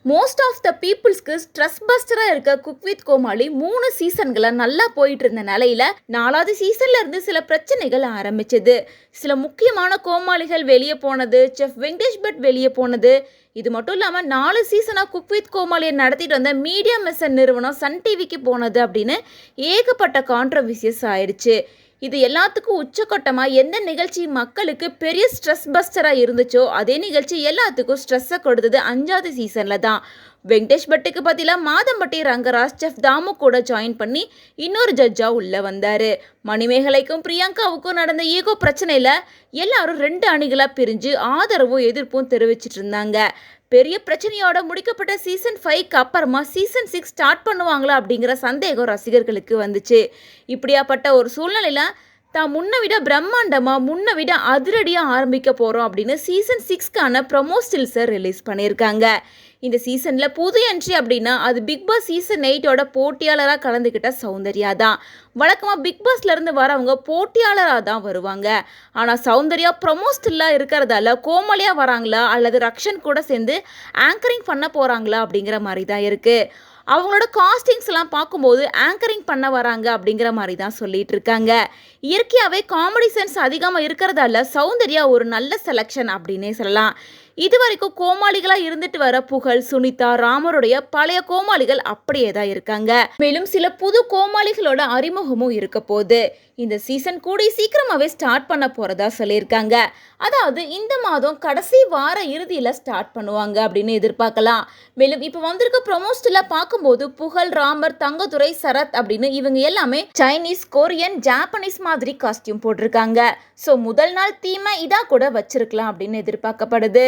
Most of the பீப்புள்ஸ்க்கு stress பஸ்டராக இருக்க cook with கோமாளி 3 சீசன்களை நல்லா போயிட்டு இருந்த நிலையில 4வது சீசன்ல இருந்து சில பிரச்சனைகள் ஆரம்பிச்சது. சில முக்கியமான கோமாளிகள் வெளியே போனது, செஃப் வெங்கடேஷ் பட் வெளியே போனது. இது மட்டும் இல்லாமல் 4 சீசனாக குக் வித் கோமாளியை நடத்திட்டு வந்த மீடியா மெசன் நிறுவனம் சன் டிவிக்கு போனது அப்படின்னு ஏகப்பட்ட கான்ட்ரவர்சியஸ் ஆயிடுச்சு. இது எல்லாத்துக்கும் உச்சக்கட்டமாக எந்த நிகழ்ச்சி மக்களுக்கு பெரிய ஸ்ட்ரெஸ் பஸ்டராக இருந்துச்சோ அதே நிகழ்ச்சி எல்லாத்துக்கும் ஸ்ட்ரெஸ்ஸை கொடுத்தது 5வது சீசனில் தான். வெங்கடேஷ் பட்டுக்கு பதிலாக மாதம்பட்டி ரங்கராஜ் செஃப் தாமு கூட ஜாயின் பண்ணி இன்னொரு ஜட்ஜாக உள்ளே வந்தார். மணிமேகலைக்கும் பிரியங்காவுக்கும் நடந்த ஈகோ பிரச்சனையில் எல்லாரும் 2 அணிகளாக பிரிஞ்சு ஆதரவும் எதிர்ப்பும் தெரிவிச்சிட்டு இருந்தாங்க. பெரிய பிரச்சனையோட முடிக்கப்பட்ட சீசன் 5க்கு அப்புறமா சீசன் 6 ஸ்டார்ட் பண்ணுவாங்களா அப்படிங்கிற சந்தேகம் ரசிகர்களுக்கு வந்துச்சு. இப்படியாப்பட்ட ஒரு சூழ்நிலையில் தான் முன்ன விட பிரம்மாண்டமாக முன்ன விட அதிரடியாக ஆரம்பிக்க போகிறோம் அப்படின்னு சீசன் 6க்கான ப்ரொமோ ஸ்டில்ஸை ரிலீஸ் பண்ணியிருக்காங்க. இந்த சீசனில் புது என்ட்ரி அப்படின்னா அது பிக் பாஸ் சீசன் 8ஓட போட்டியாளராக கலந்துக்கிட்ட சௌந்தர்யா தான். வழக்கமாக பிக் பாஸ்லேருந்து வரவங்க போட்டியாளராக தான் வருவாங்க. ஆனால் சௌந்தர்யா ப்ரொமோ ஸ்டில்லாக இருக்கிறதால கோமாளியாக வராங்களா அல்லது ரக்ஷன் கூட சேர்ந்து ஆங்கரிங் பண்ண போகிறாங்களா அப்படிங்கிற மாதிரி தான் இருக்குது. அவங்களோட காஸ்டிங்ஸ் எல்லாம் பார்க்கும்போது ஆங்கரிங் பண்ண வராங்க அப்படிங்கிற மாதிரி தான் சொல்லிட்டு இருக்காங்க. இயற்கையாகவே காமெடி சென்ஸ் அதிகமாக இருக்கிறதால சௌந்தர்யா ஒரு நல்ல செலெக்ஷன் அப்படின்னே சொல்லலாம். இது வரைக்கும் கோமாளிகளாக இருந்துட்டு வர புகழ், சுனிதா, ராமருடைய பழைய கோமாளிகள் அப்படியே தான் இருக்காங்க. மேலும் சில புது கோமாளிகளோட அறிமுகமும் இருக்க போகுது. இந்த சீசன் கூடி சீக்கிரமாகவே ஸ்டார்ட் பண்ண போகிறதா சொல்லியிருக்காங்க. அதாவது இந்த மாதம் கடைசி வார இறுதியில் ஸ்டார்ட் பண்ணுவாங்க அப்படின்னு எதிர்பார்க்கலாம். மேலும் இப்போ வந்திருக்க ப்ரொமோஸ்டில் பார்க்கும்போது புகழ், ராமர், தங்கதுரை, சரத் அப்படின்னு இவங்க எல்லாமே சைனீஸ், கொரியன், ஜாப்பனீஸ் மாதிரி காஸ்டியூம் போட்டிருக்காங்க. ஸோ முதல் நாள் தீமை இதாக கூட வச்சிருக்கலாம் அப்படின்னு எதிர்பார்க்கப்படுது.